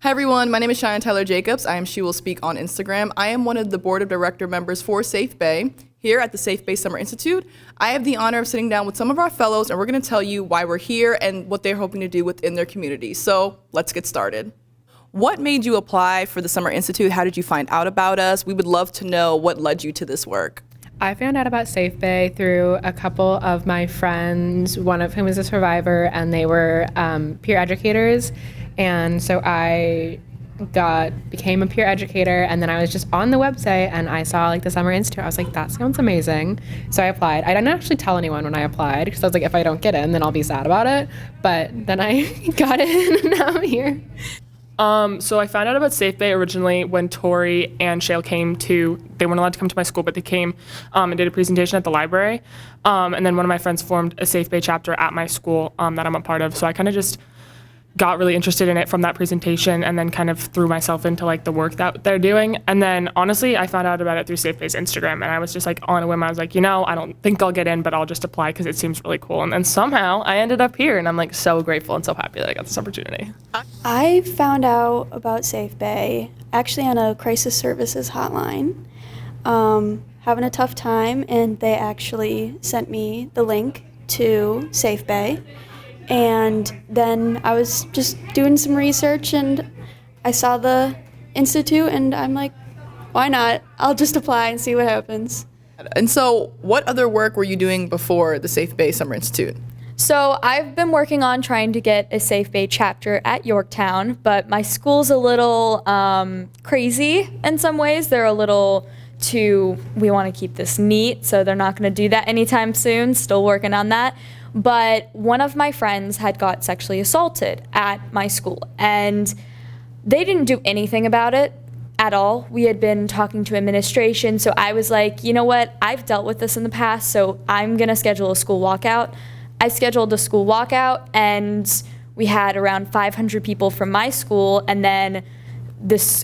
Hi everyone, my name is Cheyenne Tyler Jacobs. I am She Will Speak on Instagram. I am one of the board of director members for SafeBAE here at the SafeBAE Summer Institute. I have the honor of sitting down with some of our fellows and we're going to tell you why we're here and what they're hoping to do within their community. So let's get started. What made you apply for the Summer Institute? How did you find out about us? We would love to know what led you to this work. I found out about SafeBAE through a couple of my friends, one of whom is a survivor, and they were peer educators. And so I became a peer educator, and then I was just on the website and I saw the Summer Institute. I was like, that sounds amazing. So I applied. I didn't actually tell anyone when I applied because I was like, if I don't get in, then I'll be sad about it. But then I got in and now I'm here. So I found out about SafeBAE originally when Tori and Shale they weren't allowed to come to my school, but they came and did a presentation at the library. And then one of my friends formed a SafeBAE chapter at my school that I'm a part of. So I kind of just got really interested in it from that presentation and then kind of threw myself into the work that they're doing. And then honestly, I found out about it through SafeBAE's Instagram and I was just on a whim. I was like, I don't think I'll get in, but I'll just apply because it seems really cool. And then somehow I ended up here and I'm so grateful and so happy that I got this opportunity. I found out about SafeBAE actually on a crisis services hotline, having a tough time, and they actually sent me the link to SafeBAE. And then I was just doing some research and I saw the institute and I'm like, why not? I'll just apply and see what happens. And so what other work were you doing before the SafeBAE Summer Institute? So I've been working on trying to get a SafeBAE chapter at Yorktown, but my school's a little crazy in some ways. They're a little we want to keep this neat, so they're not going to do that anytime soon. Still working on that. But one of my friends had got sexually assaulted at my school, and they didn't do anything about it at all. We had been talking to administration, so I was like, you know what? I've dealt with this in the past, so I'm going to schedule a school walkout. I scheduled a school walkout, and we had around 500 people from my school, and then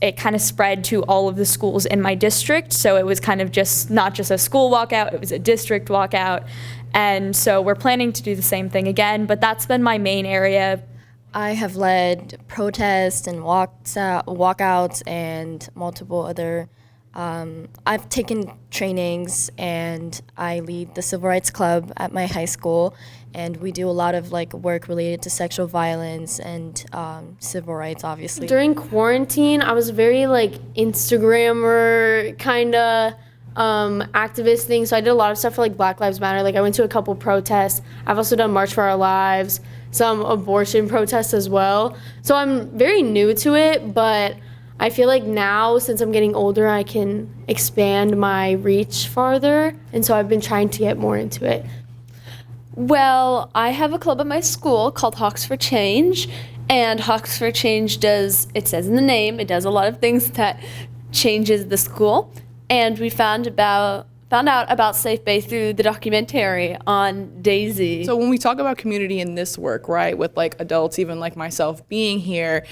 it kind of spread to all of the schools in my district, so it was kind of not just a school walkout, it was a district walkout. And so we're planning to do the same thing again, but that's been my main area. I have led protests and walkouts and multiple other, I've taken trainings and I lead the Civil Rights Club at my high school, and we do a lot of work related to sexual violence and civil rights, obviously. During quarantine, I was very Instagrammer kind of activist thing, so I did a lot of stuff for Black Lives Matter. I went to a couple protests. I've also done March for Our Lives, some abortion protests as well. So I'm very new to it, but I feel like now, since I'm getting older, I can expand my reach farther, and so I've been trying to get more into it. Well, I have a club at my school called Hawks for Change, and Hawks for Change it says in the name, it does a lot of things that changes the school. And we found out about SafeBAE through the documentary on Daisy. So when we talk about community in this work, right, with adults, even like myself, being here,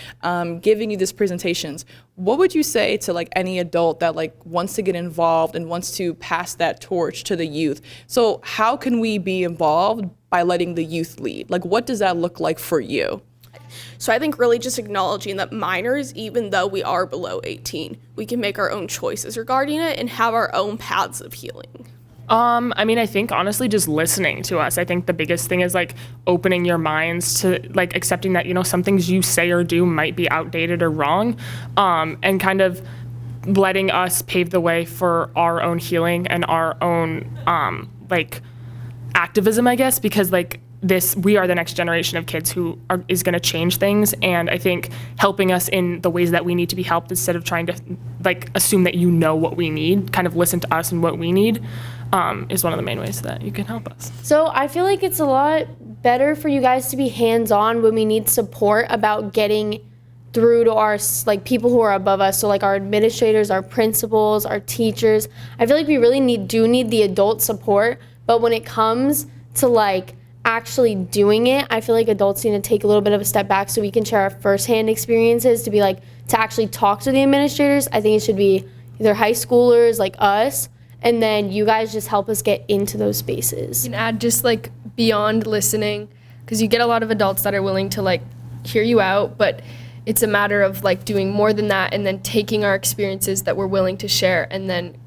giving you these presentations, what would you say to any adult that wants to get involved and wants to pass that torch to the youth? So how can we be involved by letting the youth lead? What does that look like for you? So I think really just acknowledging that minors, even though we are below 18, we can make our own choices regarding it and have our own paths of healing. I think honestly just listening to us. I think the biggest thing is opening your minds to accepting that, some things you say or do might be outdated or wrong, and kind of letting us pave the way for our own healing and our own activism, I guess, because we are the next generation of kids who is going to change things, and I think helping us in the ways that we need to be helped instead of trying to assume that what we need, kind of listen to us and what we need, is one of the main ways that you can help us. So I feel like it's a lot better for you guys to be hands-on when we need support about getting through to our people who are above us, so our administrators, our principals, our teachers. I feel like we really do need the adult support, but when it comes to actually doing it, I feel like adults need to take a little bit of a step back so we can share our firsthand experiences to actually talk to the administrators. I think it should be either high schoolers like us, and then you guys just help us get into those spaces. You can add just beyond listening, because you get a lot of adults that are willing to hear you out, but it's a matter of like doing more than that and then taking our experiences that we're willing to share and then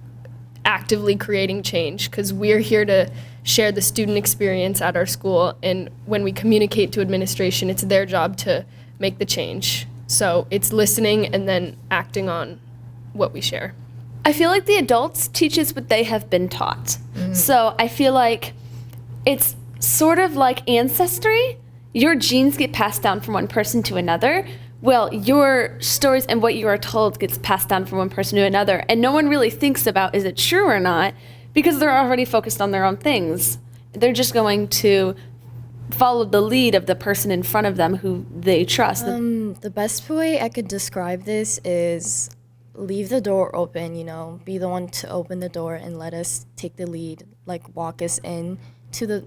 actively creating change, because we're here to share the student experience at our school, and when we communicate to administration, it's their job to make the change. So it's listening and then acting on what we share. I feel like the adults teach us what they have been taught. So I feel like it's sort of like ancestry. Your genes get passed down from one person to another. Well, your stories and what you are told gets passed down from one person to another. And no one really thinks about, is it true or not? Because they're already focused on their own things. They're just going to follow the lead of the person in front of them who they trust. The best way I could describe this is leave the door open, be the one to open the door and let us take the lead, like walk us in to the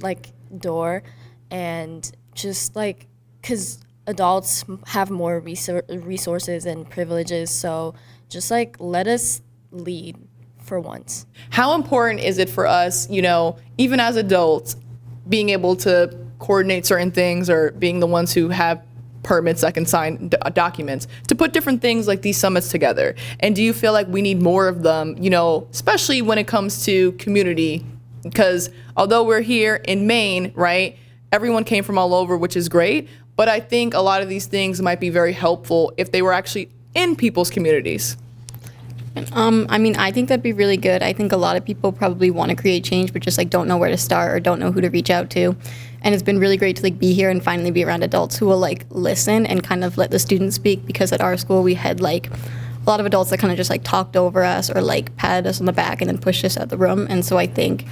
door, and just because adults have more resources and privileges, so just let us lead for once. How important is it for us, even as adults, being able to coordinate certain things or being the ones who have permits that can sign documents to put different things like these summits together? And do you feel like we need more of them, especially when it comes to community? Because although we're here in Maine, right, everyone came from all over, which is great. But I think a lot of these things might be very helpful if they were actually in people's communities. I think that'd be really good. I think a lot of people probably want to create change, but just don't know where to start or don't know who to reach out to. And it's been really great to be here and finally be around adults who will listen and kind of let the students speak, because at our school we had a lot of adults that kind of just talked over us or patted us on the back and then pushed us out of the room. And so I think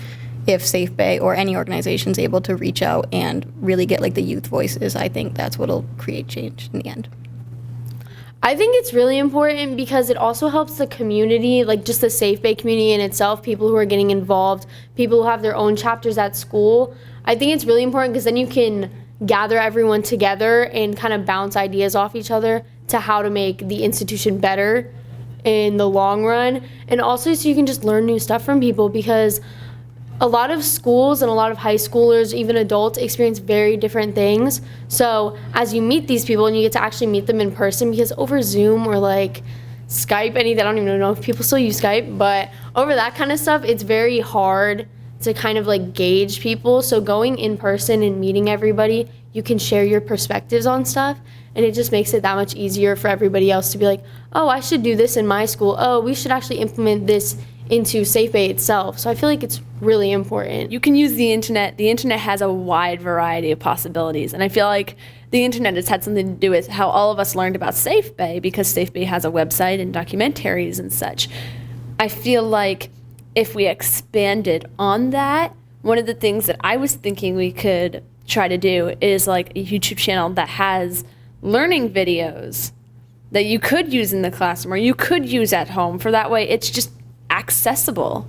if SafeBAE or any organization is able to reach out and really get the youth voices, I think that's what'll create change in the end. I think it's really important because it also helps the community, just the SafeBAE community in itself, people who are getting involved, people who have their own chapters at school. I think it's really important because then you can gather everyone together and kind of bounce ideas off each other to how to make the institution better in the long run. And also so you can just learn new stuff from people, because a lot of schools and a lot of high schoolers, even adults, experience very different things. So as you meet these people and you get to actually meet them in person, because over Zoom or Skype, I don't even know if people still use Skype, but over that kind of stuff, it's very hard to kind of gauge people. So going in person and meeting everybody, you can share your perspectives on stuff, and it just makes it that much easier for everybody else to be like, oh, I should do this in my school. Oh, we should actually implement this into SafeBAE itself. So I feel like it's really important. You can use the internet. The internet has a wide variety of possibilities, and I feel like the internet has had something to do with how all of us learned about SafeBAE, because SafeBAE has a website and documentaries and such. I feel like if we expanded on that, one of the things that I was thinking we could try to do is a YouTube channel that has learning videos that you could use in the classroom or you could use at home, for that way it's just accessible.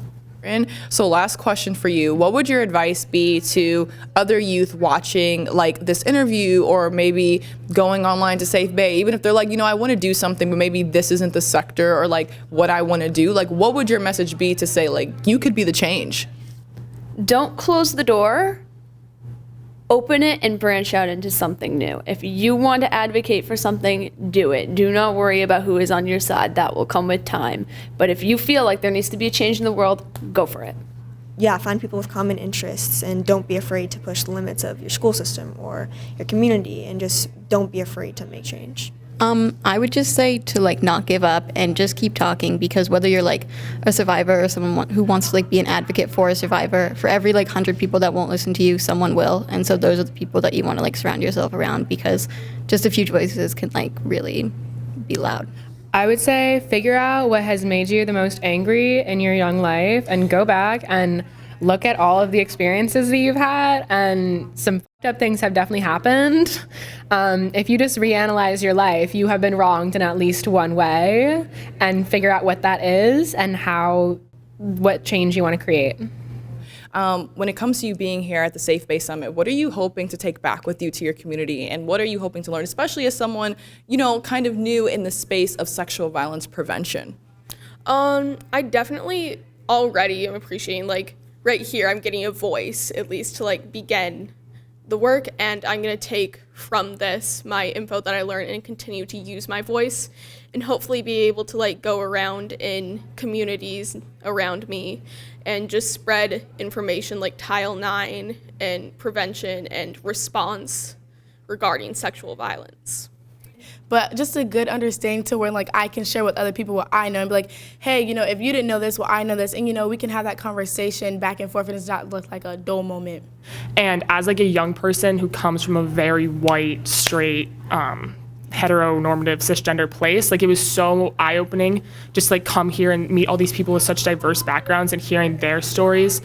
So last question for you. What would your advice be to other youth watching this interview, or maybe going online to SafeBAE, even if they're I want to do something, but maybe this isn't the sector or what I want to do? What would your message be to say you could be the change? Don't close the door. Open it and branch out into something new. If you want to advocate for something, do it. Do not worry about who is on your side. That will come with time. But if you feel like there needs to be a change in the world, go for it. Yeah, find people with common interests, and don't be afraid to push the limits of your school system or your community, and just don't be afraid to make change. I would just say to not give up and just keep talking, because whether you're a survivor or someone who wants to be an advocate for a survivor, for every 100 people that won't listen to you, someone will. And so those are the people that you want to surround yourself around, because just a few voices can really be loud. I would say figure out what has made you the most angry in your young life and go back and look at all of the experiences that you've had, and some fucked up things have definitely happened. If you just reanalyze your life, you have been wronged in at least one way, and figure out what that is and what change you want to create. When it comes to you being here at the SafeBAE Summit, what are you hoping to take back with you to your community, and what are you hoping to learn, especially as someone, kind of new in the space of sexual violence prevention? I definitely already am appreciating right here I'm getting a voice, at least to begin the work, and I'm going to take from this my info that I learned and continue to use my voice and hopefully be able to like go around in communities around me and just spread information like Title IX and prevention and response regarding sexual violence. But just a good understanding to where like I can share with other people what I know and be like, hey, you know, if you didn't know this, well, I know this, and you know, we can have that conversation back and forth, and it's not look like a dull moment. And as like a young person who comes from a very white, straight, heteronormative, cisgender place, like it was so eye-opening just like come here and meet all these people with such diverse backgrounds and hearing their stories,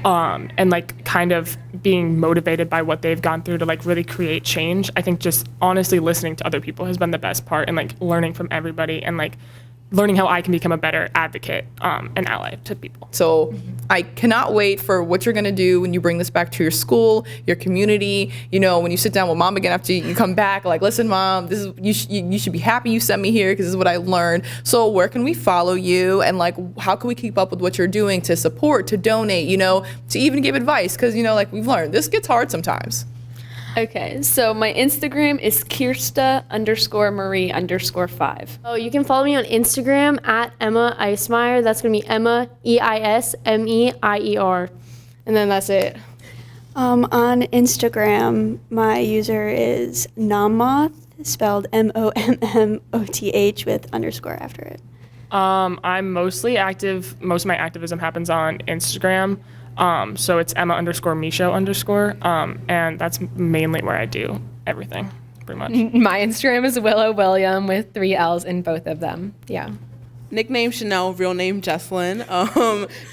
and like kind of being motivated by what they've gone through to like really create change. I think just honestly listening to other people has been the best part, and like learning from everybody and like learning how I can become a better advocate and ally to people. So I cannot wait for what you're going to do when you bring this back to your school, your community. You know, when you sit down with mom again after you come back, like, listen, mom, this is you should be happy you sent me here because this is what I learned. So where can we follow you, and like how can we keep up with what you're doing to support, to donate, you know, to even give advice? Because, you know, like we've learned, this gets hard sometimes. Okay, so my Instagram is Kirsta_Marie_5. Oh, you can follow me on Instagram at Emma Eismeier. That's going to be Emma, EISMEIER. And then that's it. On Instagram, my user is Nommoth, spelled MOMMOTH with underscore after it. I'm mostly active. Most of my activism happens on Instagram. So it's Emma_Micho_, and that's mainly where I do everything, pretty much. My Instagram is Willow William with 3 L's in both of them. Yeah. Nickname Chanel, real name Jesslyn.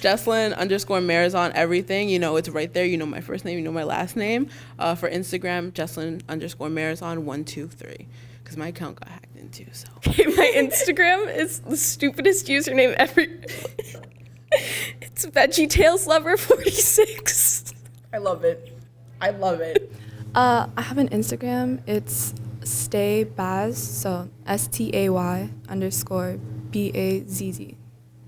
Jesslyn_Mares on everything. You know, it's right there. You know my first name, you know my last name. For Instagram, Jesslyn_Mares on 123. Because my account got hacked into, so. My Instagram is the stupidest username ever. It's VeggieTalesLover46. I love it. I love it. I have an Instagram. It's StayBAZ, so STAY_BAZZ.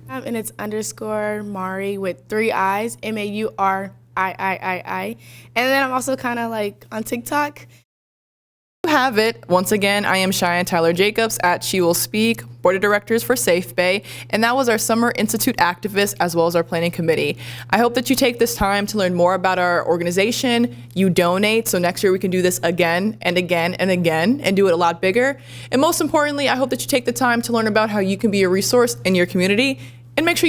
And it's underscore Mari with 3 I's, MAURIII. And then I'm also kind of like on TikTok. You have it. Once again, I am Cheyenne Tyler Jacobs at She Will Speak, Board of Directors for SafeBAE, and that was our Summer Institute activist as well as our planning committee. I hope that you take this time to learn more about our organization, you donate, so next year we can do this again and again and again and do it a lot bigger. And most importantly, I hope that you take the time to learn about how you can be a resource in your community, and make sure you